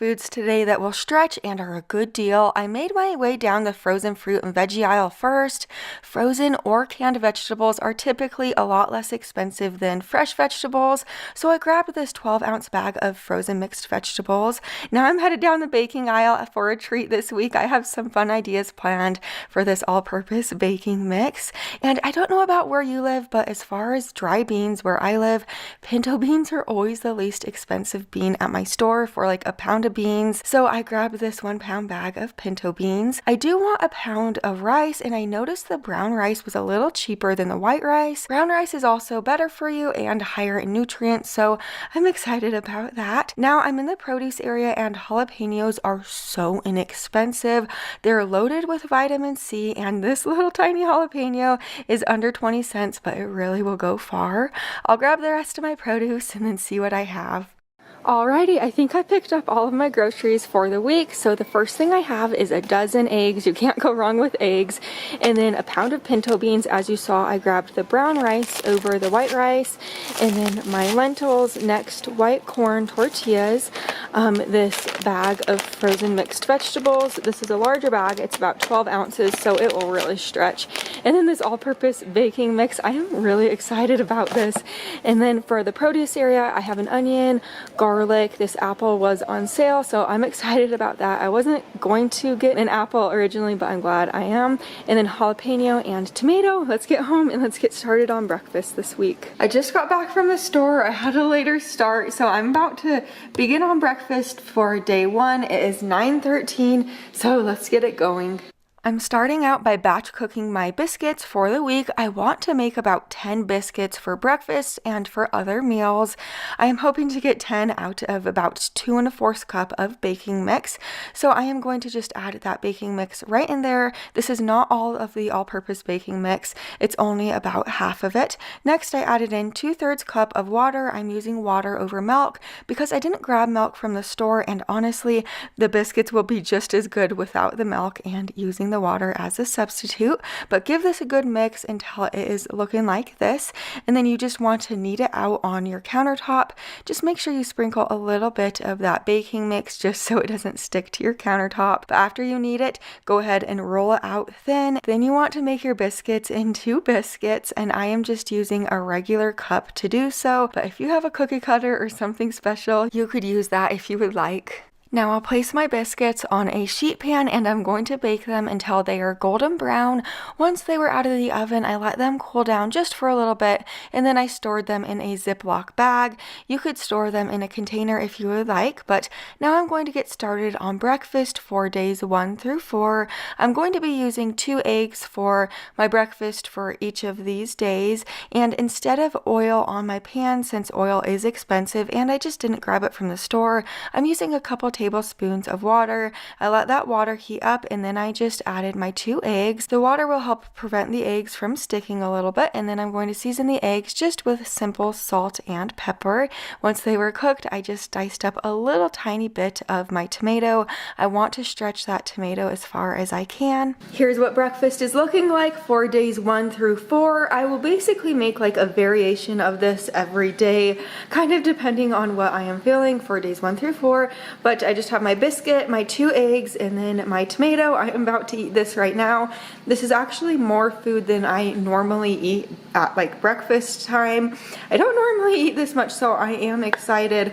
foods today that will stretch and are a good deal. I made my way down the frozen fruit and veggie aisle first. Frozen or canned vegetables are typically a lot less expensive than fresh vegetables, so I grabbed this 12-ounce bag of frozen mixed vegetables. Now I'm headed down the baking aisle for a treat this week. I have some fun ideas planned for this all-purpose baking mix. And I don't know about where you live, but as far as dry beans where I live, pinto beans are always the least expensive bean at my store for like a pound of beans, so I grabbed this 1-pound bag of pinto beans. I do want a pound of rice, and I noticed the brown rice was a little cheaper than the white rice. Brown rice is also better for you and higher in nutrients, so I'm excited about that. Now I'm in the produce area, and jalapenos are so inexpensive. They're loaded with vitamin C, and this little tiny jalapeno is under 20 cents, but it really will go far. I'll grab the rest of my produce and then see what I have. Alrighty, I think I picked up all of my groceries for the week. So the first thing I have is a dozen eggs. You can't go wrong with eggs. And then a pound of pinto beans. As you saw, I grabbed the brown rice over the white rice. And then my lentils, next white corn tortillas, this bag of frozen mixed vegetables. This is a larger bag. It's about 12 ounces, so it will really stretch. And then this all-purpose baking mix. I am really excited about this. And then for the produce area, I have an onion, garlic. This apple was on sale, so I'm excited about that. I wasn't going to get an apple originally, but I'm glad I am. And then jalapeno and tomato. Let's get home and let's get started on breakfast this week. I just got back from the store. I had a later start, so I'm about to begin on breakfast for day one. It is 9:13, so let's get it going. I'm starting out by batch cooking my biscuits for the week. I want to make about 10 biscuits for breakfast and for other meals. I am hoping to get 10 out of about 2 1/4 cup of baking mix. So I am going to just add that baking mix right in there. This is not all of the all-purpose baking mix. It's only about half of it. Next, I added in 2/3 cup of water. I'm using water over milk because I didn't grab milk from the store, and honestly, the biscuits will be just as good without the milk and using the water as a substitute. But give this a good mix until it is looking like this, and then you just want to knead it out on your countertop. Just make sure you sprinkle a little bit of that baking mix just so it doesn't stick to your countertop. But after you knead it, go ahead and roll it out thin. Then you want to make your biscuits into biscuits, and I am just using a regular cup to do so, but if you have a cookie cutter or something special, you could use that if you would like. Now I'll place my biscuits on a sheet pan, and I'm going to bake them until they are golden brown. Once they were out of the oven, I let them cool down just for a little bit, and then I stored them in a Ziploc bag. You could store them in a container if you would like, but now I'm going to get started on breakfast for days 1 through 4. I'm going to be using 2 eggs for my breakfast for each of these days, and instead of oil on my pan, since oil is expensive and I just didn't grab it from the store, I'm using a couple tablespoons of water. I let that water heat up, and then I just added my 2 eggs. The water will help prevent the eggs from sticking a little bit, and then I'm going to season the eggs just with simple salt and pepper. Once they were cooked, I just diced up a little tiny bit of my tomato. I want to stretch that tomato as far as I can. Here's what breakfast is looking like for days 1 through 4. I will basically make like a variation of this every day, kind of depending on what I am feeling for days 1 through 4, but I just have my biscuit, my 2 eggs, and then my tomato. I am about to eat this right now. This is actually more food than I normally eat at like breakfast time. I don't normally eat this much, so I am excited.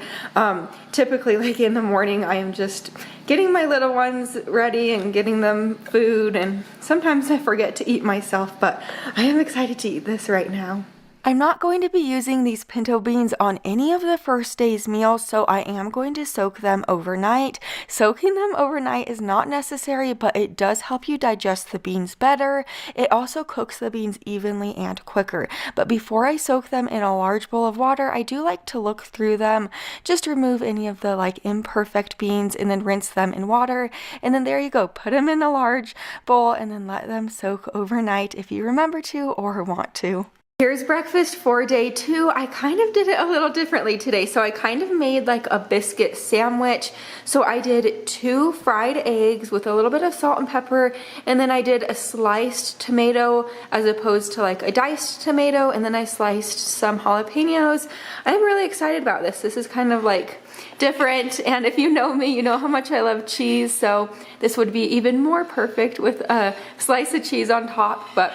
Typically like in the morning, I am just getting my little ones ready and getting them food, and sometimes I forget to eat myself, but I am excited to eat this right now. I'm not going to be using these pinto beans on any of the first day's meals, so I am going to soak them overnight. Soaking them overnight is not necessary, but it does help you digest the beans better. It also cooks the beans evenly and quicker. But before I soak them in a large bowl of water, I do like to look through them, just remove any of the like imperfect beans, and then rinse them in water. And then there you go, put them in a large bowl and then let them soak overnight if you remember to or want to. Here's breakfast for day 2. I kind of did it a little differently today. So I kind of made like a biscuit sandwich. So I did 2 fried eggs with a little bit of salt and pepper, and then I did a sliced tomato as opposed to like a diced tomato, and then I sliced some jalapenos. I'm really excited about this. This is kind of like different. And if you know me, you know how much I love cheese, so this would be even more perfect with a slice of cheese on top, but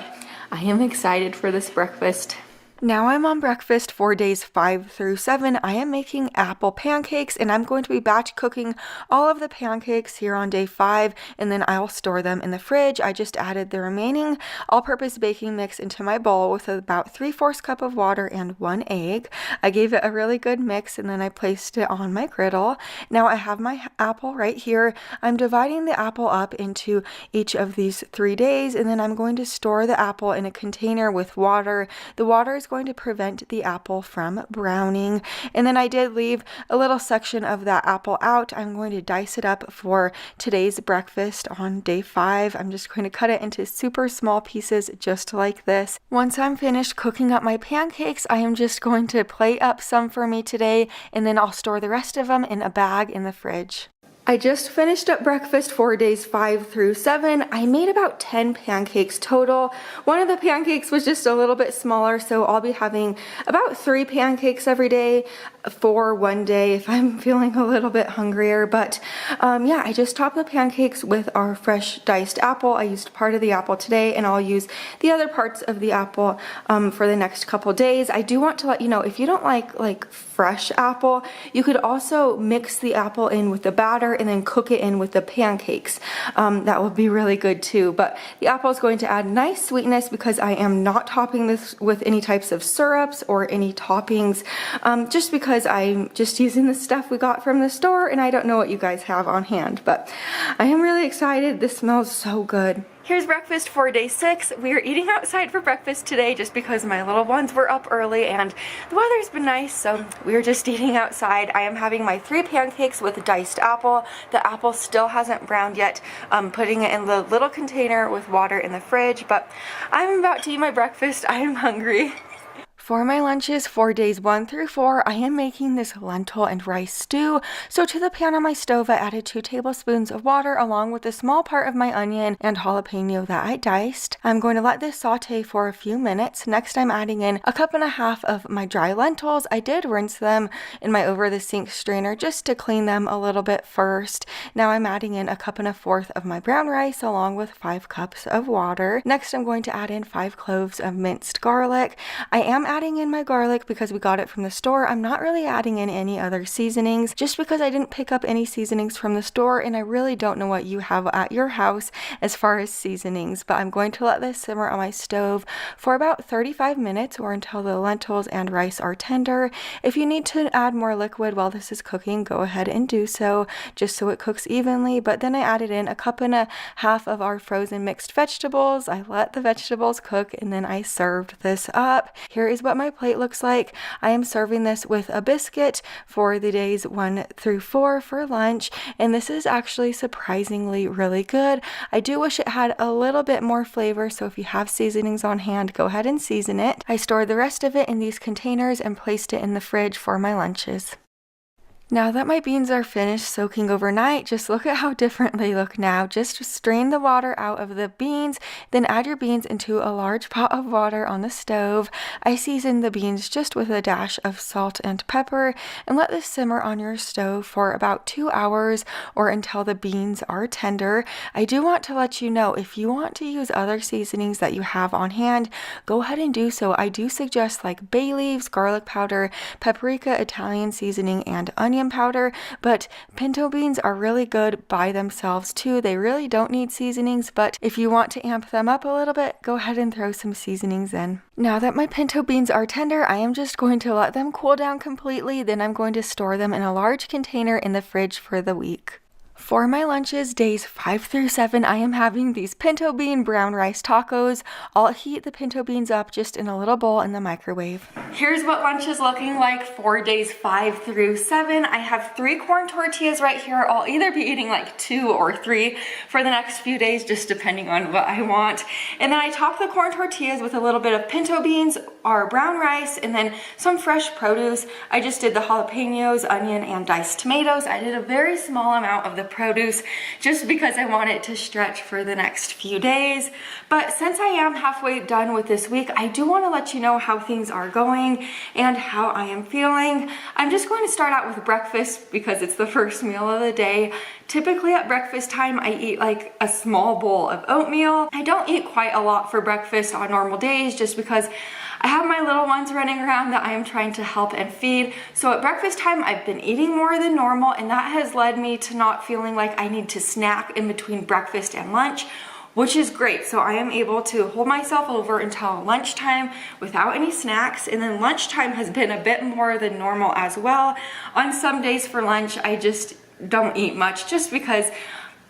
I am excited for this breakfast. Now I'm on breakfast for days 5 through 7. I am making apple pancakes, and I'm going to be batch cooking all of the pancakes here on day 5, and then I'll store them in the fridge. I just added the remaining all-purpose baking mix into my bowl with about 3/4 cup of water and 1 egg. I gave it a really good mix, and then I placed it on my griddle. Now I have my apple right here. I'm dividing the apple up into each of these 3 days, and then I'm going to store the apple in a container with water. The water is going to prevent the apple from browning. And then I did leave a little section of that apple out. I'm going to dice it up for today's breakfast on day 5. I'm just going to cut it into super small pieces just like this. Once I'm finished cooking up my pancakes, I am just going to plate up some for me today, and then I'll store the rest of them in a bag in the fridge. I just finished up breakfast for days 5 through 7. I made about 10 pancakes total. One of the pancakes was just a little bit smaller, so I'll be having about 3 pancakes every day for one day if I'm feeling a little bit hungrier. But yeah, I just topped the pancakes with our fresh diced apple. I used part of the apple today, and I'll use the other parts of the apple for the next couple days. I do want to let you know, if you don't like fresh apple, you could also mix the apple in with the batter and then cook it in with the pancakes. That would be really good too. But the apple is going to add nice sweetness because I am not topping this with any types of syrups or any toppings, just because I'm just using the stuff we got from the store, and I don't know what you guys have on hand. But I am really excited. This smells so good. Here's breakfast for day 6. We are eating outside for breakfast today just because my little ones were up early and the weather's been nice, so we're just eating outside. I am having my 3 pancakes with diced apple. The apple still hasn't browned yet. I'm putting it in the little container with water in the fridge, but I'm about to eat my breakfast. I am hungry. For my lunches for days 1 through 4, I am making this lentil and rice stew. So to the pan on my stove, I added 2 tablespoons of water along with a small part of my onion and jalapeno that I diced. I'm going to let this saute for a few minutes. Next, I'm adding in 1.5 cups of my dry lentils. I did rinse them in my over the sink strainer just to clean them a little bit first. Now I'm adding in 1.25 cups of my brown rice along with 5 cups of water. Next, I'm going to add in 5 cloves of minced garlic. I am adding in my garlic because we got it from the store. I'm not really adding in any other seasonings just because I didn't pick up any seasonings from the store, and I really don't know what you have at your house as far as seasonings. But I'm going to let this simmer on my stove for about 35 minutes or until the lentils and rice are tender. If you need to add more liquid while this is cooking, go ahead and do so just so it cooks evenly. But then I added in 1.5 cups of our frozen mixed vegetables. I let the vegetables cook and then I served this up. Here is what my plate looks like. I am serving this with a biscuit for the days 1 through 4 for lunch, and this is actually surprisingly really good. I do wish it had a little bit more flavor, so if you have seasonings on hand, go ahead and season it. I stored the rest of it in these containers and placed it in the fridge for my lunches. Now that my beans are finished soaking overnight, just look at how different they look now. Just strain the water out of the beans, then add your beans into a large pot of water on the stove. I seasoned the beans just with a dash of salt and pepper and let this simmer on your stove for about 2 hours or until the beans are tender. I do want to let you know, if you want to use other seasonings that you have on hand, go ahead and do so. I do suggest like bay leaves, garlic powder, paprika, Italian seasoning, and onion powder, but pinto beans are really good by themselves too. They really don't need seasonings, but if you want to amp them up a little bit, go ahead and throw some seasonings in. Now that my pinto beans are tender, I am just going to let them cool down completely. Then I'm going to store them in a large container in the fridge for the week. For my lunches, days 5 through 7, I am having these pinto bean brown rice tacos. I'll heat the pinto beans up just in a little bowl in the microwave. Here's what lunch is looking like for days 5 through 7. I have 3 corn tortillas right here. I'll either be eating like 2 or 3 for the next few days, just depending on what I want. And then I top the corn tortillas with a little bit of pinto beans, our brown rice, and then some fresh produce. I just did the jalapenos, onion, and diced tomatoes. I did a very small amount of the the produce just because I want it to stretch for the next few days. But since I am halfway done with this week, I do want to let you know how things are going and how I am feeling. I'm just going to start out with breakfast because it's the first meal of the day. Typically at breakfast time, I eat like a small bowl of oatmeal. I don't eat quite a lot for breakfast on normal days just because I have my little ones running around that I am trying to help and feed. So at breakfast time, I've been eating more than normal, and that has led me to not feeling like I need to snack in between breakfast and lunch, which is great. So I am able to hold myself over until lunchtime without any snacks. And then lunchtime has been a bit more than normal as well. On some days for lunch, I just don't eat much just because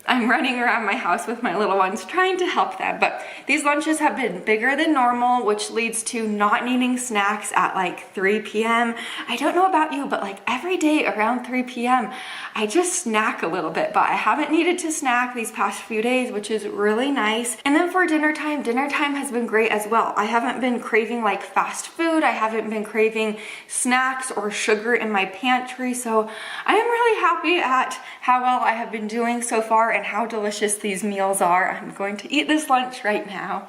I'm running around my house with my little ones trying to help them. But these lunches have been bigger than normal, which leads to not needing snacks at like 3 p.m. I don't know about you, but like every day around 3 p.m. I just snack a little bit, but I haven't needed to snack these past few days, which is really nice. And then for dinner time has been great as well. I haven't been craving like fast food. I haven't been craving snacks or sugar in my pantry. So I am really happy at how well I have been doing so far and how delicious these meals are. I'm going to eat this lunch right now.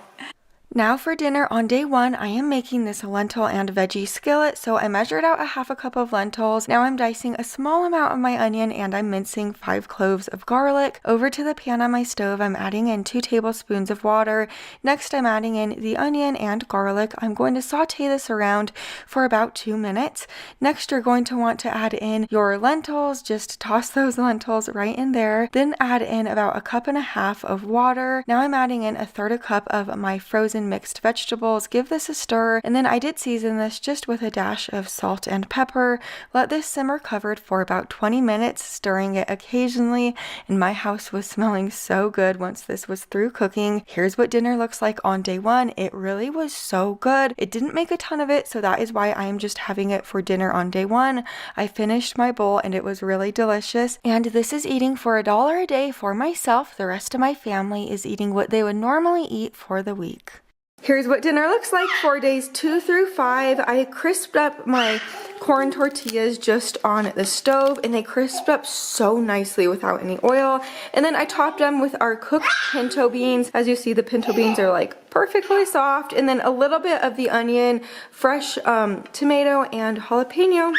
Now for dinner on day 1, I am making this lentil and veggie skillet. So I measured out a half a cup of lentils. Now I'm dicing a small amount of my onion and I'm mincing 5 cloves of garlic. Over to the pan on my stove, I'm adding in 2 tablespoons of water. Next, I'm adding in the onion and garlic. I'm going to saute this around for about 2 minutes. Next, you're going to want to add in your lentils. Just toss those lentils right in there. Then add in about 1.5 cups of water. Now I'm adding in 1/3 cup of my frozen mixed vegetables. Give this a stir, and then I did season this just with a dash of salt and pepper. Let this simmer covered for about 20 minutes, stirring it occasionally, and my house was smelling so good once this was through cooking. Here's what dinner looks like on day 1. It really was so good. It didn't make a ton of it, so that is why I am just having it for dinner on day 1. I finished my bowl and it was really delicious, and this is eating for $1 a day for myself. The rest of my family is eating what they would normally eat for the week. Here's what dinner looks like for days 2 through 5. I crisped up my corn tortillas just on the stove, and they crisped up so nicely without any oil. And then I topped them with our cooked pinto beans. As you see, the pinto beans are like perfectly soft. And then a little bit of the onion, fresh tomato, and jalapeno.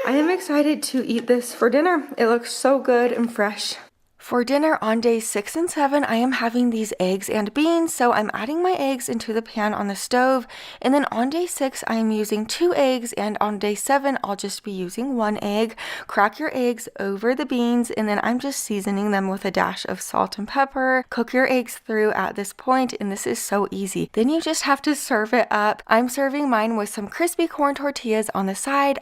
I am excited to eat this for dinner. It looks so good and fresh. For dinner on days 6 and 7, I am having these eggs and beans, so I'm adding my eggs into the pan on the stove, and then on day 6, I am using 2 eggs, and on day 7, I'll just be using 1 egg. Crack your eggs over the beans, and then I'm just seasoning them with a dash of salt and pepper. Cook your eggs through at this point, and this is so easy. Then you just have to serve it up. I'm serving mine with some crispy corn tortillas on the side.